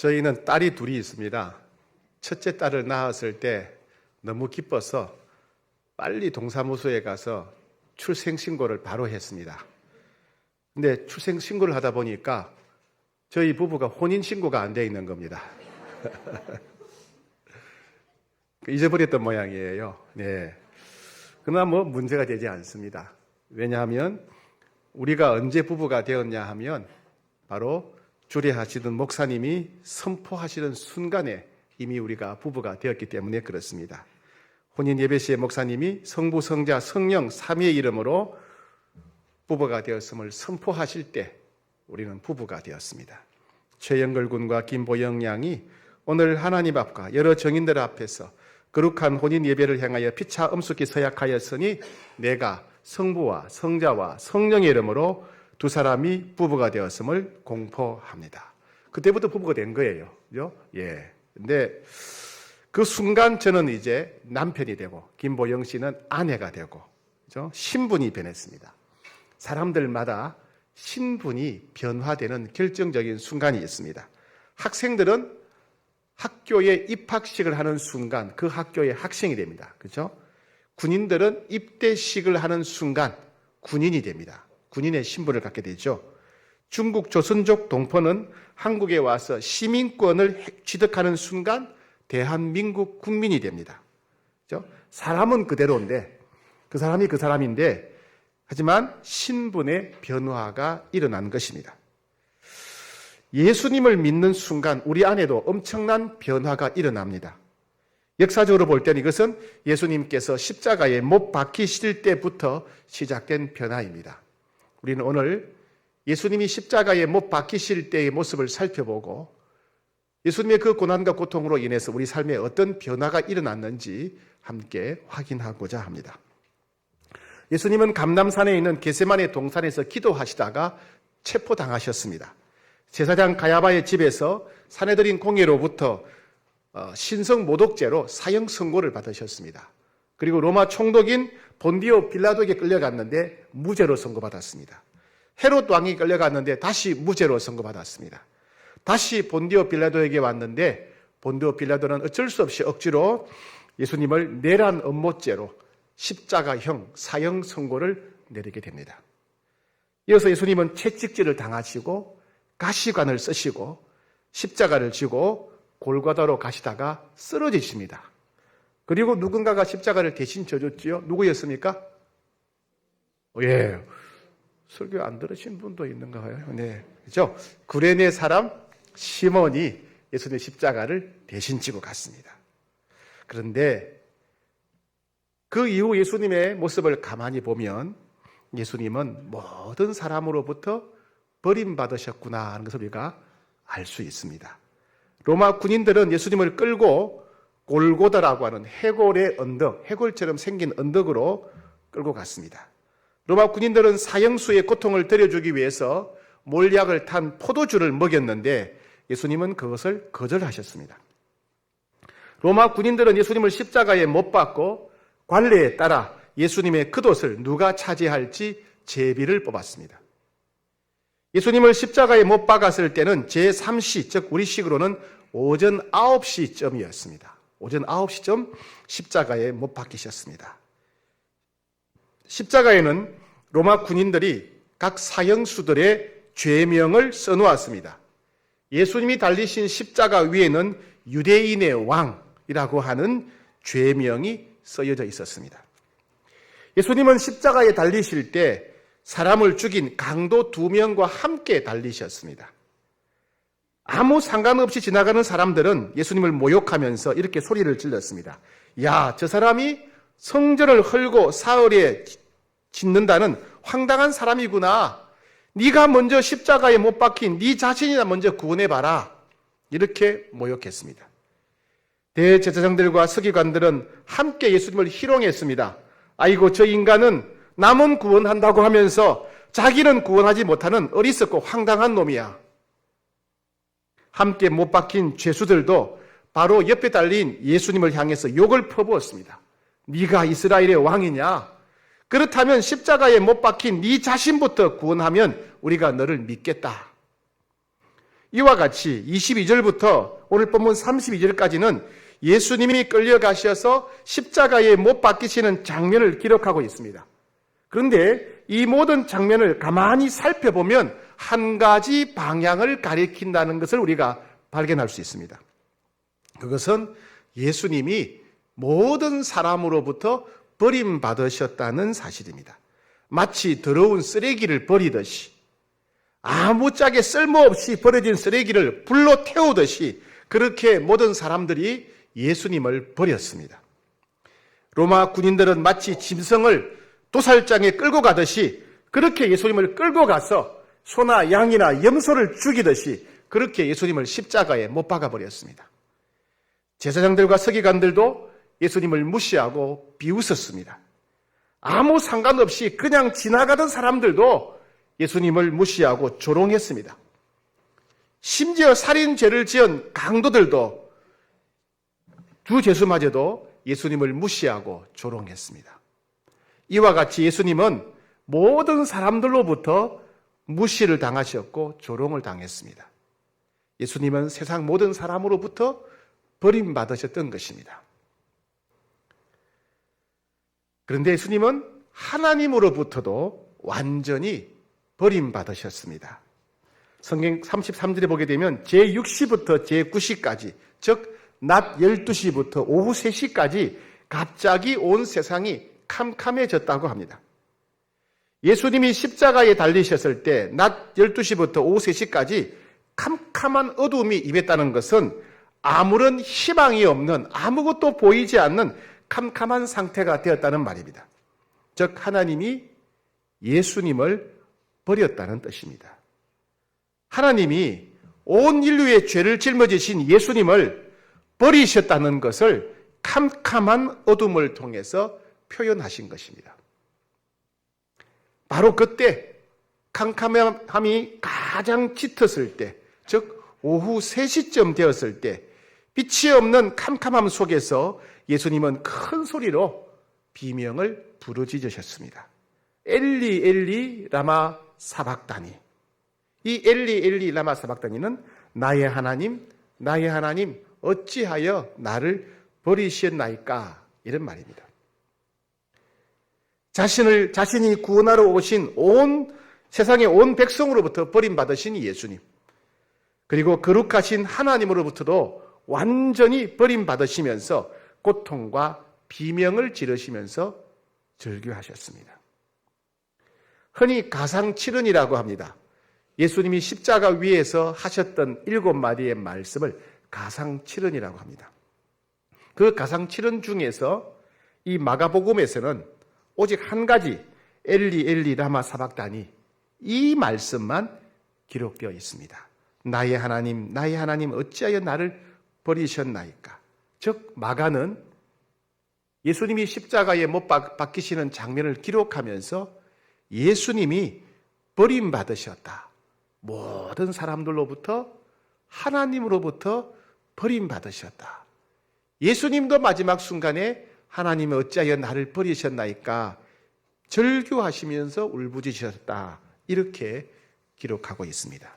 저희는 딸이 둘이 있습니다. 첫째 딸을 낳았을 때 너무 기뻐서 빨리 동사무소에 가서 출생신고를 바로 했습니다. 근데 출생신고를 하다 보니까 저희 부부가 혼인신고가 안 돼 있는 겁니다. 잊어버렸던 모양이에요. 네. 그러나 문제가 되지 않습니다. 왜냐하면 우리가 언제 부부가 되었냐 하면 바로 주례하시던 목사님이 선포하시던 순간에 이미 우리가 부부가 되었기 때문에 그렇습니다. 혼인 예배 시에 목사님이 성부, 성자, 성령 삼위의 이름으로 부부가 되었음을 선포하실 때 우리는 부부가 되었습니다. 최영걸 군과 김보영 양이 오늘 하나님 앞과 여러 정인들 앞에서 거룩한 혼인 예배를 향하여 피차 엄숙히 서약하였으니 내가 성부와 성자와 성령의 이름으로 두 사람이 부부가 되었음을 공포합니다. 그때부터 부부가 된 거예요. 그죠? 예. 근데 그 순간 저는 이제 남편이 되고 김보영 씨는 아내가 되고, 그죠? 신분이 변했습니다. 사람들마다 신분이 변화되는 결정적인 순간이 있습니다. 학생들은 학교에 입학식을 하는 순간 그 학교의 학생이 됩니다. 그렇죠? 군인들은 입대식을 하는 순간 군인이 됩니다. 군인의 신분을 갖게 되죠. 중국 조선족 동포는 한국에 와서 시민권을 취득하는 순간 대한민국 국민이 됩니다. 그렇죠? 사람은 그대로인데 그 사람이 그 사람인데 하지만 신분의 변화가 일어난 것입니다. 예수님을 믿는 순간 우리 안에도 엄청난 변화가 일어납니다. 역사적으로 볼 때는 이것은 예수님께서 십자가에 못 박히실 때부터 시작된 변화입니다. 우리는 오늘 예수님이 십자가에 못 박히실 때의 모습을 살펴보고 예수님의 그 고난과 고통으로 인해서 우리 삶에 어떤 변화가 일어났는지 함께 확인하고자 합니다. 예수님은 감람산에 있는 겟세마네 동산에서 기도하시다가 체포당하셨습니다. 제사장 가야바의 집에서 사내들인 공예로부터 신성 모독죄로 사형 선고를 받으셨습니다. 그리고 로마 총독인 본디오 빌라도에게 끌려갔는데 무죄로 선고받았습니다. 헤롯 왕이 끌려갔는데 다시 무죄로 선고받았습니다. 다시 본디오 빌라도에게 왔는데 본디오 빌라도는 어쩔 수 없이 억지로 예수님을 내란 음모죄로 십자가형 사형 선고를 내리게 됩니다. 이어서 예수님은 채찍질을 당하시고 가시관을 쓰시고 십자가를 지고 골고다로 가시다가 쓰러지십니다. 그리고 누군가가 십자가를 대신 져줬지요. 누구였습니까? 예, 설교 안 들으신 분도 있는가요? 네, 그렇죠. 구레네 사람 시몬이 예수님의 십자가를 대신 지고 갔습니다. 그런데 그 이후 예수님의 모습을 가만히 보면 예수님은 모든 사람으로부터 버림받으셨구나 하는 것을 우리가 알 수 있습니다. 로마 군인들은 예수님을 끌고 골고다라고 하는 해골의 언덕, 해골처럼 생긴 언덕으로 끌고 갔습니다. 로마 군인들은 사형수의 고통을 덜어주기 위해서 몰약을 탄 포도주를 먹였는데 예수님은 그것을 거절하셨습니다. 로마 군인들은 예수님을 십자가에 못 박고 관례에 따라 예수님의 겉옷을 누가 차지할지 제비를 뽑았습니다. 예수님을 십자가에 못 박았을 때는 제3시, 즉 우리 식으로는 오전 9시쯤이었습니다. 오전 9시쯤 십자가에 못 박히셨습니다. 십자가에는 로마 군인들이 각 사형수들의 죄명을 써놓았습니다. 예수님이 달리신 십자가 위에는 유대인의 왕이라고 하는 죄명이 쓰여져 있었습니다. 예수님은 십자가에 달리실 때 사람을 죽인 강도 2명과 함께 달리셨습니다. 아무 상관없이 지나가는 사람들은 예수님을 모욕하면서 이렇게 소리를 질렀습니다. 야, 저 사람이 성전을 헐고 사흘에 짓는다는 황당한 사람이구나. 네가 먼저 십자가에 못 박힌 네 자신이나 먼저 구원해봐라. 이렇게 모욕했습니다. 대제사장들과 서기관들은 함께 예수님을 희롱했습니다. 아이고, 저 인간은 남은 구원한다고 하면서 자기는 구원하지 못하는 어리석고 황당한 놈이야. 함께 못 박힌 죄수들도 바로 옆에 달린 예수님을 향해서 욕을 퍼부었습니다. 네가 이스라엘의 왕이냐? 그렇다면 십자가에 못 박힌 네 자신부터 구원하면 우리가 너를 믿겠다. 이와 같이 22절부터 오늘 본문 32절까지는 예수님이 끌려가셔서 십자가에 못 박히시는 장면을 기록하고 있습니다. 그런데 이 모든 장면을 가만히 살펴보면 한 가지 방향을 가리킨다는 것을 우리가 발견할 수 있습니다. 그것은 예수님이 모든 사람으로부터 버림받으셨다는 사실입니다. 마치 더러운 쓰레기를 버리듯이, 아무짝에 쓸모없이 버려진 쓰레기를 불로 태우듯이 그렇게 모든 사람들이 예수님을 버렸습니다. 로마 군인들은 마치 짐승을 도살장에 끌고 가듯이 그렇게 예수님을 끌고 가서 소나 양이나 염소를 죽이듯이 그렇게 예수님을 십자가에 못 박아버렸습니다. 제사장들과 서기관들도 예수님을 무시하고 비웃었습니다. 아무 상관없이 그냥 지나가던 사람들도 예수님을 무시하고 조롱했습니다. 심지어 살인죄를 지은 강도들도 주 제수마저도 예수님을 무시하고 조롱했습니다. 이와 같이 예수님은 모든 사람들로부터 무시를 당하셨고 조롱을 당했습니다. 예수님은 세상 모든 사람으로부터 버림받으셨던 것입니다. 그런데 예수님은 하나님으로부터도 완전히 버림받으셨습니다. 성경 33절에 보게 되면 제6시부터 제9시까지, 즉 낮 12시부터 오후 3시까지 갑자기 온 세상이 캄캄해졌다고 합니다. 예수님이 십자가에 달리셨을 때 낮 12시부터 오후 3시까지 캄캄한 어둠이 임했다는 것은 아무런 희망이 없는, 아무것도 보이지 않는 캄캄한 상태가 되었다는 말입니다. 즉 하나님이 예수님을 버렸다는 뜻입니다. 하나님이 온 인류의 죄를 짊어지신 예수님을 버리셨다는 것을 캄캄한 어둠을 통해서 표현하신 것입니다. 바로 그때 캄캄함이 가장 짙었을 때, 즉 오후 3시쯤 되었을 때 빛이 없는 캄캄함 속에서 예수님은 큰 소리로 비명을 부르짖으셨습니다. 엘리 엘리 라마 사박다니. 이 엘리 엘리 라마 사박다니는 나의 하나님 어찌하여 나를 버리셨나이까, 이런 말입니다. 자신이 구원하러 오신 온 세상의 온 백성으로부터 버림받으신 예수님, 그리고 거룩하신 하나님으로부터도 완전히 버림받으시면서 고통과 비명을 지르시면서 절규하셨습니다. 흔히 가상칠언이라고 합니다. 예수님이 십자가 위에서 하셨던 7마디의 말씀을 가상칠언이라고 합니다. 그 가상칠언 중에서 이 마가복음에서는 오직 한 가지, 엘리 엘리 라마 사박다니, 이 말씀만 기록되어 있습니다. 나의 하나님 어찌하여 나를 버리셨나이까. 즉 마가는 예수님이 십자가에 못 박히시는 장면을 기록하면서 예수님이 버림받으셨다, 모든 사람들로부터 하나님으로부터 버림받으셨다, 예수님도 마지막 순간에 하나님이 어찌하여 나를 버리셨나이까 절규하시면서 울부짖으셨다, 이렇게 기록하고 있습니다.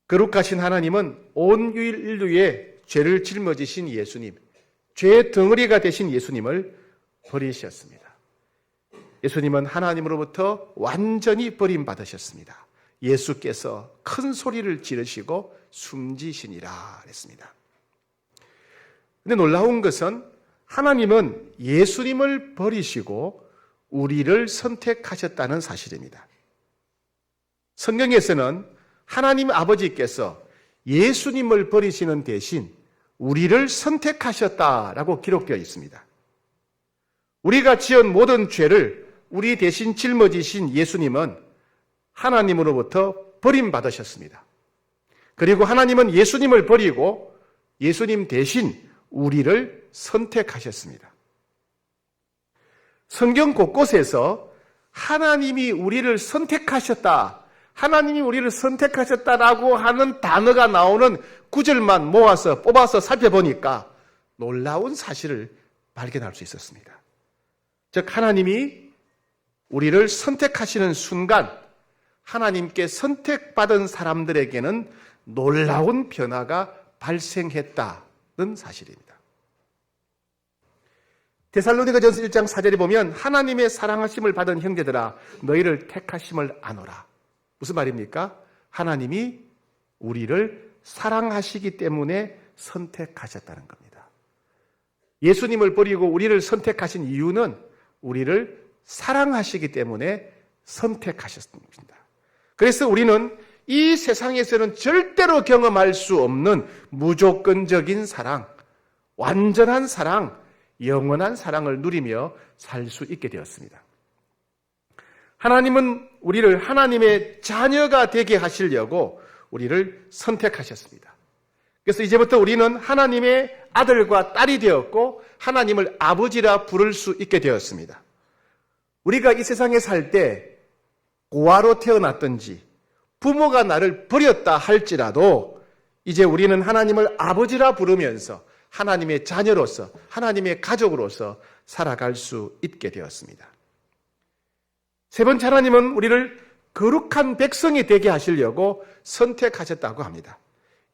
거룩하신 하나님은 온 인류의 죄를 짊어지신 예수님, 죄의 덩어리가 되신 예수님을 버리셨습니다. 예수님은 하나님으로부터 완전히 버림받으셨습니다. 예수께서 큰 소리를 지르시고 숨지시니라 그랬습니다. 그런데 놀라운 것은 하나님은 예수님을 버리시고 우리를 선택하셨다는 사실입니다. 성경에서는 하나님 아버지께서 예수님을 버리시는 대신 우리를 선택하셨다라고 기록되어 있습니다. 우리가 지은 모든 죄를 우리 대신 짊어지신 예수님은 하나님으로부터 버림받으셨습니다. 그리고 하나님은 예수님을 버리고 예수님 대신 우리를 선택하셨습니다. 성경 곳곳에서 하나님이 우리를 선택하셨다, 하나님이 우리를 선택하셨다라고 하는 단어가 나오는 구절만 모아서 뽑아서 살펴보니까 놀라운 사실을 발견할 수 있었습니다. 즉 하나님이 우리를 선택하시는 순간 하나님께 선택받은 사람들에게는 놀라운 변화가 발생했다는 사실입니다. 데살로니가전서 1장 4절에 보면 하나님의 사랑하심을 받은 형제들아 너희를 택하심을 아노라. 무슨 말입니까? 하나님이 우리를 사랑하시기 때문에 선택하셨다는 겁니다. 예수님을 버리고 우리를 선택하신 이유는 우리를 사랑하시기 때문에 선택하셨습니다. 그래서 우리는 이 세상에서는 절대로 경험할 수 없는 무조건적인 사랑, 완전한 사랑, 영원한 사랑을 누리며 살 수 있게 되었습니다. 하나님은 우리를 하나님의 자녀가 되게 하시려고 우리를 선택하셨습니다. 그래서 이제부터 우리는 하나님의 아들과 딸이 되었고 하나님을 아버지라 부를 수 있게 되었습니다. 우리가 이 세상에 살 때 고아로 태어났든지 부모가 나를 버렸다 할지라도 이제 우리는 하나님을 아버지라 부르면서 하나님의 자녀로서 하나님의 가족으로서 살아갈 수 있게 되었습니다. 세 번째, 하나님은 우리를 거룩한 백성이 되게 하시려고 선택하셨다고 합니다.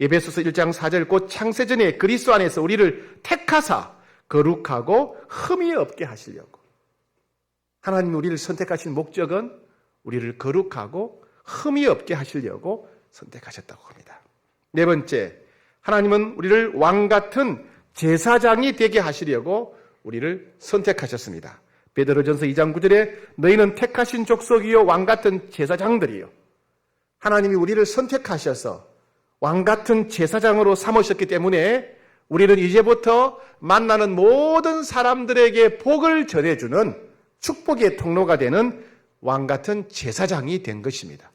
에베소서 1장 4절 곧 창세전에 그리스도 안에서 우리를 택하사 거룩하고 흠이 없게 하시려고. 하나님이 우리를 선택하신 목적은 우리를 거룩하고 흠이 없게 하시려고 선택하셨다고 합니다. 네 번째, 하나님은 우리를 왕같은 제사장이 되게 하시려고 우리를 선택하셨습니다. 베드로전서 2장 9절에 너희는 택하신 족속이요 왕같은 제사장들이요. 하나님이 우리를 선택하셔서 왕같은 제사장으로 삼으셨기 때문에 우리는 이제부터 만나는 모든 사람들에게 복을 전해주는 축복의 통로가 되는 왕같은 제사장이 된 것입니다.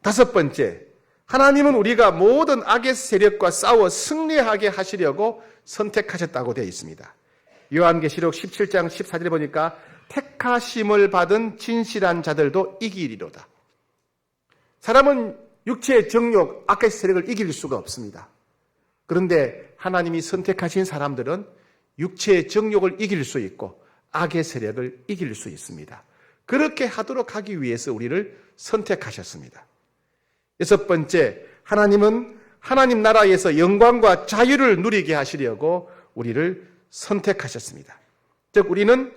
다섯 번째, 하나님은 우리가 모든 악의 세력과 싸워 승리하게 하시려고 선택하셨다고 되어 있습니다. 요한계시록 17장 14절에 보니까 택하심을 받은 진실한 자들도 이기리로다. 사람은 육체의 정욕, 악의 세력을 이길 수가 없습니다. 그런데 하나님이 선택하신 사람들은 육체의 정욕을 이길 수 있고 악의 세력을 이길 수 있습니다. 그렇게 하도록 하기 위해서 우리를 선택하셨습니다. 여섯 번째, 하나님은 하나님 나라에서 영광과 자유를 누리게 하시려고 우리를 선택하셨습니다. 즉 우리는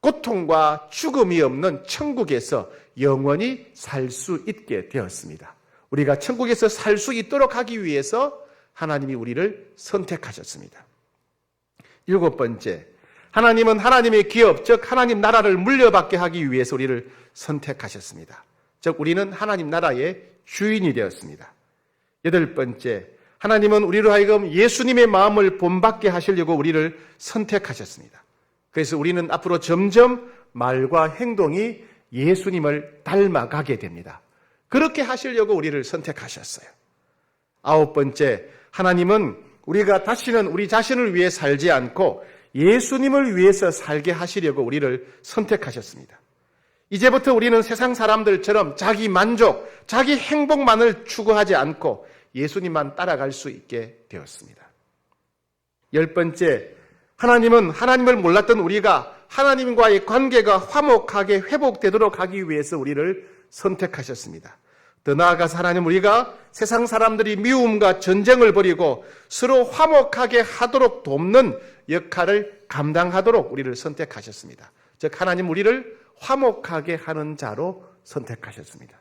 고통과 죽음이 없는 천국에서 영원히 살 수 있게 되었습니다. 우리가 천국에서 살 수 있도록 하기 위해서 하나님이 우리를 선택하셨습니다. 일곱 번째, 하나님은 하나님의 기업, 즉 하나님 나라를 물려받게 하기 위해서 우리를 선택하셨습니다. 즉 우리는 하나님 나라의 주인이 되었습니다. 여덟 번째, 하나님은 우리로 하여금 예수님의 마음을 본받게 하시려고 우리를 선택하셨습니다. 그래서 우리는 앞으로 점점 말과 행동이 예수님을 닮아가게 됩니다. 그렇게 하시려고 우리를 선택하셨어요. 아홉 번째, 하나님은 우리가 다시는 우리 자신을 위해 살지 않고 예수님을 위해서 살게 하시려고 우리를 선택하셨습니다. 이제부터 우리는 세상 사람들처럼 자기 만족, 자기 행복만을 추구하지 않고 예수님만 따라갈 수 있게 되었습니다. 열 번째, 하나님은 하나님을 몰랐던 우리가 하나님과의 관계가 화목하게 회복되도록 하기 위해서 우리를 선택하셨습니다. 더 나아가서 하나님 우리가 세상 사람들이 미움과 전쟁을 벌이고 서로 화목하게 하도록 돕는 역할을 감당하도록 우리를 선택하셨습니다. 즉 하나님 우리를 화목하게 하는 자로 선택하셨습니다.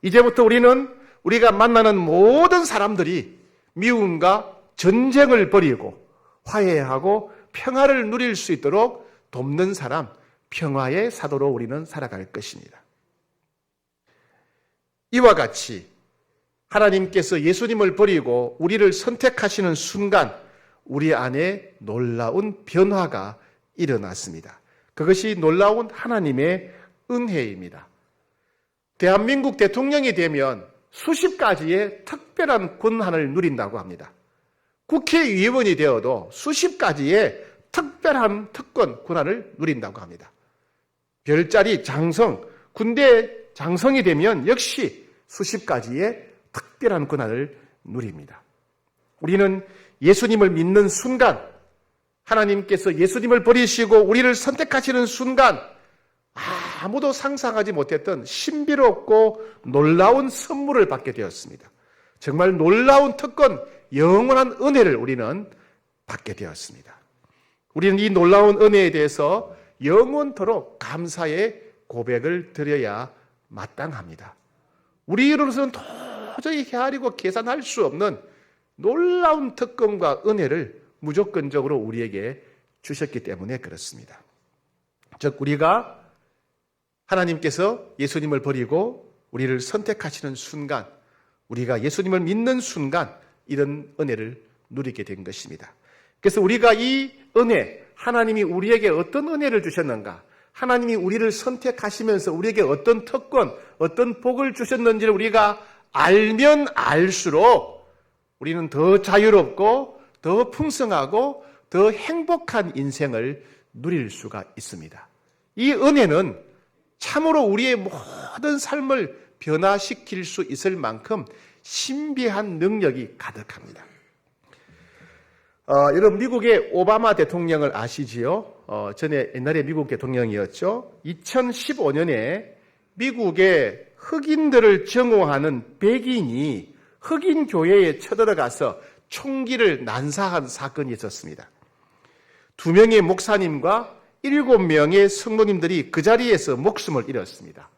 이제부터 우리는 우리가 만나는 모든 사람들이 미움과 전쟁을 벌이고 화해하고 평화를 누릴 수 있도록 돕는 사람, 평화의 사도로 우리는 살아갈 것입니다. 이와 같이 하나님께서 예수님을 버리고 우리를 선택하시는 순간 우리 안에 놀라운 변화가 일어났습니다. 그것이 놀라운 하나님의 은혜입니다. 대한민국 대통령이 되면 수십 가지의 특별한 권한을 누린다고 합니다. 국회의원이 되어도 수십 가지의 특별한 특권, 권한을 누린다고 합니다. 별자리, 장성, 군대 장성이 되면 역시 수십 가지의 특별한 권한을 누립니다. 우리는 예수님을 믿는 순간, 하나님께서 예수님을 버리시고 우리를 선택하시는 순간 아무도 상상하지 못했던 신비롭고 놀라운 선물을 받게 되었습니다. 정말 놀라운 특권, 영원한 은혜를 우리는 받게 되었습니다. 우리는 이 놀라운 은혜에 대해서 영원토록 감사의 고백을 드려야 마땅합니다. 우리로서는 도저히 헤아리고 계산할 수 없는 놀라운 특권과 은혜를 무조건적으로 우리에게 주셨기 때문에 그렇습니다. 즉 우리가 하나님께서 예수님을 버리고 우리를 선택하시는 순간, 우리가 예수님을 믿는 순간 이런 은혜를 누리게 된 것입니다. 그래서 우리가 이 은혜, 하나님이 우리에게 어떤 은혜를 주셨는가, 하나님이 우리를 선택하시면서 우리에게 어떤 특권, 어떤 복을 주셨는지를 우리가 알면 알수록 우리는 더 자유롭고 더 풍성하고 더 행복한 인생을 누릴 수가 있습니다. 이 은혜는 참으로 우리의 모든 삶을 변화시킬 수 있을 만큼 신비한 능력이 가득합니다. 여러분 미국의 오바마 대통령을 아시지요? 전에 옛날에 미국 대통령이었죠. 2015년에 미국의 흑인들을 증오하는 백인이 흑인 교회에 쳐들어가서 총기를 난사한 사건이 있었습니다. 2명의 목사님과 7명의 성도님들이 그 자리에서 목숨을 잃었습니다.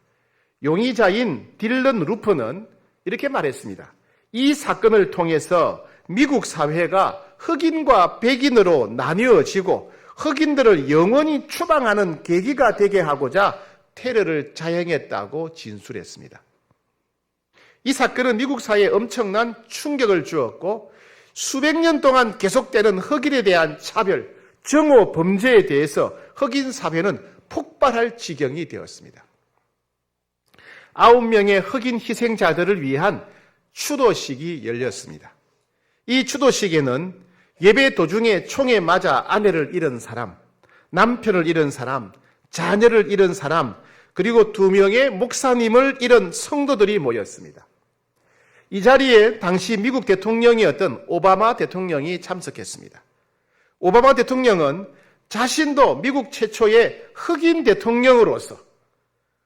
용의자인 딜런 루퍼는 이렇게 말했습니다. 이 사건을 통해서 미국 사회가 흑인과 백인으로 나뉘어지고 흑인들을 영원히 추방하는 계기가 되게 하고자 테러를 자행했다고 진술했습니다. 이 사건은 미국 사회에 엄청난 충격을 주었고 수백 년 동안 계속되는 흑인에 대한 차별, 증오 범죄에 대해서 흑인 사회는 폭발할 지경이 되었습니다. 9명의 흑인 희생자들을 위한 추도식이 열렸습니다. 이 추도식에는 예배 도중에 총에 맞아 아내를 잃은 사람, 남편을 잃은 사람, 자녀를 잃은 사람, 그리고 2명의 목사님을 잃은 성도들이 모였습니다. 이 자리에 당시 미국 대통령이었던 오바마 대통령이 참석했습니다. 오바마 대통령은 자신도 미국 최초의 흑인 대통령으로서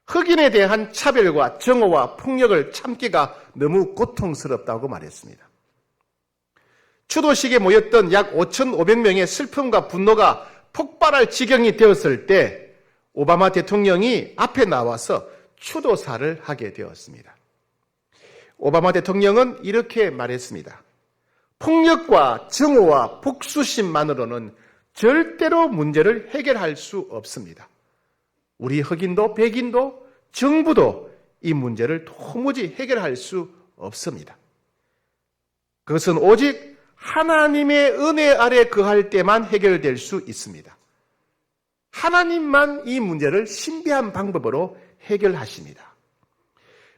흑인에 대한 차별과 증오와 폭력을 참기가 너무 고통스럽다고 말했습니다. 추도식에 모였던 약 5,500명의 슬픔과 분노가 폭발할 지경이 되었을 때 오바마 대통령이 앞에 나와서 추도사를 하게 되었습니다. 오바마 대통령은 이렇게 말했습니다. 폭력과 증오와 복수심만으로는 절대로 문제를 해결할 수 없습니다. 우리 흑인도 백인도 정부도 이 문제를 도무지 해결할 수 없습니다. 그것은 오직 하나님의 은혜 아래 거할 때만 해결될 수 있습니다. 하나님만 이 문제를 신비한 방법으로 해결하십니다.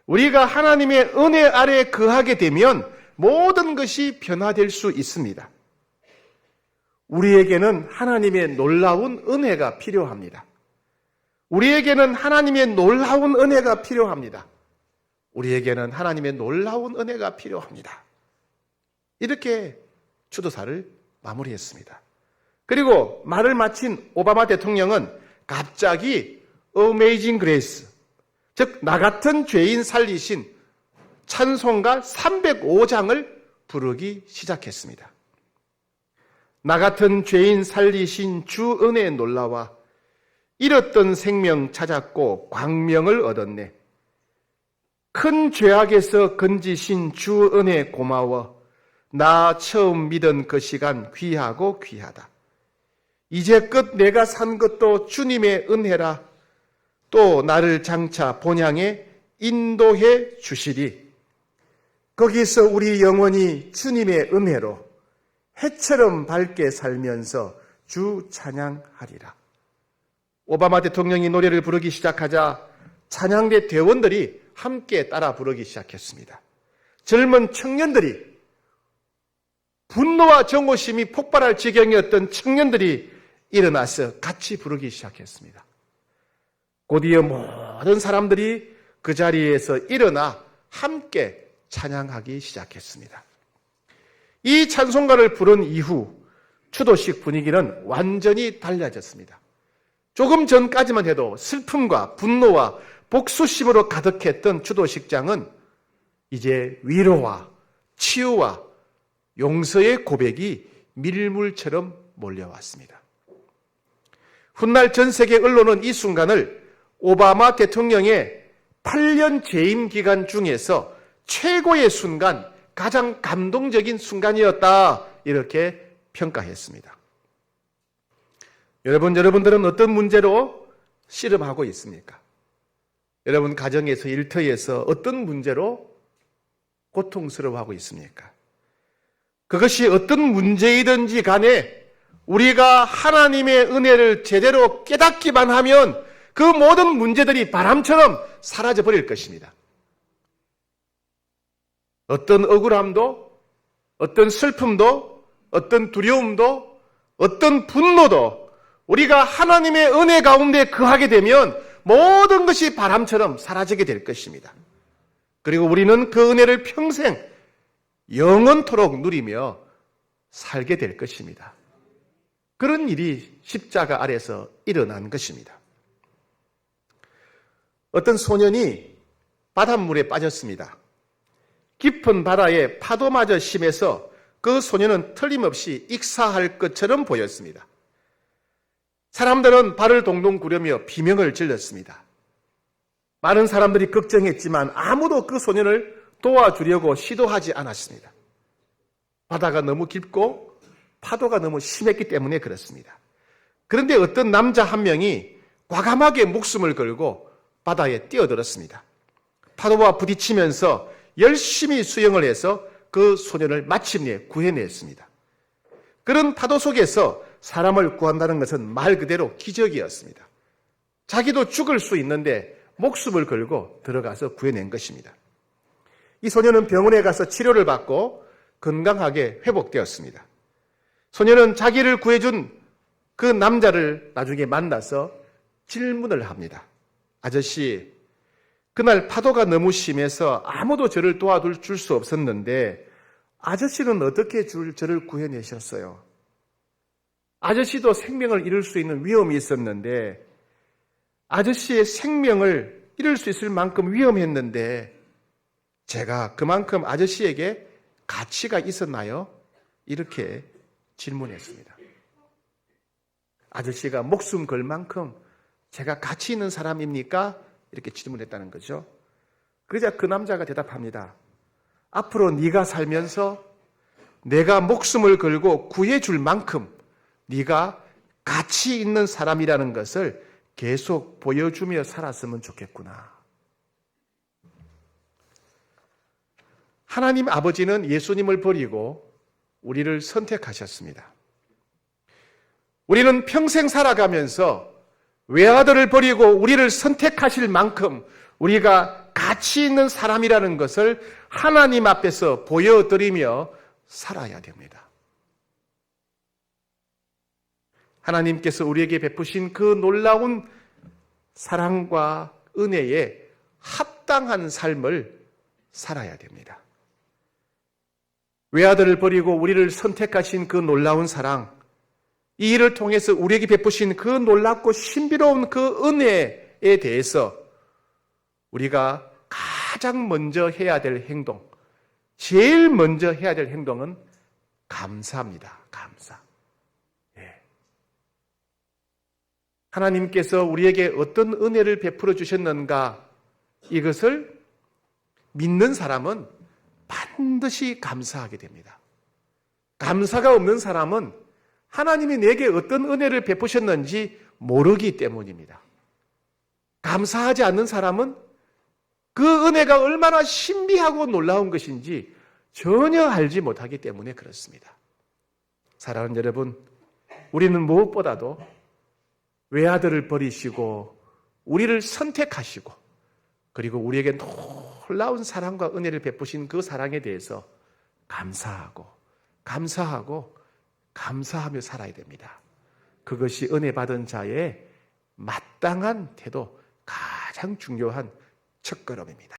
우리가 하나님의 은혜 아래 거하게 되면 모든 것이 변화될 수 있습니다. 우리에게는 하나님의 놀라운 은혜가 필요합니다. 우리에게는 하나님의 놀라운 은혜가 필요합니다. 우리에게는 하나님의 놀라운 은혜가 필요합니다. 이렇게 추도사를 마무리했습니다. 그리고 말을 마친 오바마 대통령은 갑자기 Amazing Grace, 즉 나 같은 죄인 살리신 찬송가 305장을 부르기 시작했습니다. 나 같은 죄인 살리신 주 은혜 놀라와 잃었던 생명 찾았고 광명을 얻었네. 큰 죄악에서 건지신 주 은혜 고마워. 나 처음 믿은 그 시간 귀하고 귀하다. 이제껏 내가 산 것도 주님의 은혜라. 또 나를 장차 본향에 인도해 주시리. 거기서 우리 영혼이 주님의 은혜로 해처럼 밝게 살면서 주 찬양하리라. 오바마 대통령이 노래를 부르기 시작하자 찬양대 대원들이 함께 따라 부르기 시작했습니다. 젊은 청년들이, 분노와 정오심이 폭발할 지경이었던 청년들이 일어나서 같이 부르기 시작했습니다. 곧이어 모든 사람들이 그 자리에서 일어나 함께 찬양하기 시작했습니다. 이 찬송가를 부른 이후 추도식 분위기는 완전히 달라졌습니다. 조금 전까지만 해도 슬픔과 분노와 복수심으로 가득했던 주도식장은 이제 위로와 치유와 용서의 고백이 밀물처럼 몰려왔습니다. 훗날 전 세계 언론은 이 순간을 오바마 대통령의 8년 재임 기간 중에서 최고의 순간, 가장 감동적인 순간이었다, 이렇게 평가했습니다. 여러분들은 어떤 문제로 씨름하고 있습니까? 여러분 가정에서, 일터에서 어떤 문제로 고통스러워하고 있습니까? 그것이 어떤 문제이든지 간에 우리가 하나님의 은혜를 제대로 깨닫기만 하면 그 모든 문제들이 바람처럼 사라져 버릴 것입니다. 어떤 억울함도, 어떤 슬픔도, 어떤 두려움도, 어떤 분노도 우리가 하나님의 은혜 가운데 거하게 되면 모든 것이 바람처럼 사라지게 될 것입니다. 그리고 우리는 그 은혜를 평생 영원토록 누리며 살게 될 것입니다. 그런 일이 십자가 아래서 일어난 것입니다. 어떤 소년이 바닷물에 빠졌습니다. 깊은 바다에 파도마저 심해서 그 소년은 틀림없이 익사할 것처럼 보였습니다. 사람들은 발을 동동 구르며 비명을 질렀습니다. 많은 사람들이 걱정했지만 아무도 그 소년을 도와주려고 시도하지 않았습니다. 바다가 너무 깊고 파도가 너무 심했기 때문에 그렇습니다. 그런데 어떤 남자 한 명이 과감하게 목숨을 걸고 바다에 뛰어들었습니다. 파도와 부딪히면서 열심히 수영을 해서 그 소년을 마침내 구해냈습니다. 그런 파도 속에서 사람을 구한다는 것은 말 그대로 기적이었습니다. 자기도 죽을 수 있는데 목숨을 걸고 들어가서 구해낸 것입니다. 이 소년은 병원에 가서 치료를 받고 건강하게 회복되었습니다. 소년은 자기를 구해준 그 남자를 나중에 만나서 질문을 합니다. 아저씨, 그날 파도가 너무 심해서 아무도 저를 도와줄 수 없었는데 아저씨는 어떻게 저를 구해내셨어요? 아저씨도 생명을 잃을 수 있는 위험이 있었는데 아저씨의 생명을 잃을 수 있을 만큼 위험했는데 제가 그만큼 아저씨에게 가치가 있었나요? 이렇게 질문했습니다. 아저씨가 목숨 걸 만큼 제가 가치 있는 사람입니까? 이렇게 질문했다는 거죠. 그러자 그 남자가 대답합니다. 앞으로 네가 살면서 내가 목숨을 걸고 구해줄 만큼 네가 가치 있는 사람이라는 것을 계속 보여주며 살았으면 좋겠구나. 하나님 아버지는 예수님을 버리고 우리를 선택하셨습니다. 우리는 평생 살아가면서 외아들을 버리고 우리를 선택하실 만큼 우리가 가치 있는 사람이라는 것을 하나님 앞에서 보여드리며 살아야 됩니다. 하나님께서 우리에게 베푸신 그 놀라운 사랑과 은혜에 합당한 삶을 살아야 됩니다. 외아들을 버리고 우리를 선택하신 그 놀라운 사랑, 이 일을 통해서 우리에게 베푸신 그 놀랍고 신비로운 그 은혜에 대해서 우리가 가장 먼저 해야 될 행동, 제일 먼저 해야 될 행동은 감사입니다. 감사. 하나님께서 우리에게 어떤 은혜를 베풀어 주셨는가, 이것을 믿는 사람은 반드시 감사하게 됩니다. 감사가 없는 사람은 하나님이 내게 어떤 은혜를 베푸셨는지 모르기 때문입니다. 감사하지 않는 사람은 그 은혜가 얼마나 신비하고 놀라운 것인지 전혀 알지 못하기 때문에 그렇습니다. 사랑하는 여러분, 우리는 무엇보다도 외아들을 버리시고 우리를 선택하시고 그리고 우리에게 놀라운 사랑과 은혜를 베푸신 그 사랑에 대해서 감사하며 살아야 됩니다. 그것이 은혜 받은 자의 마땅한 태도, 가장 중요한 첫걸음입니다.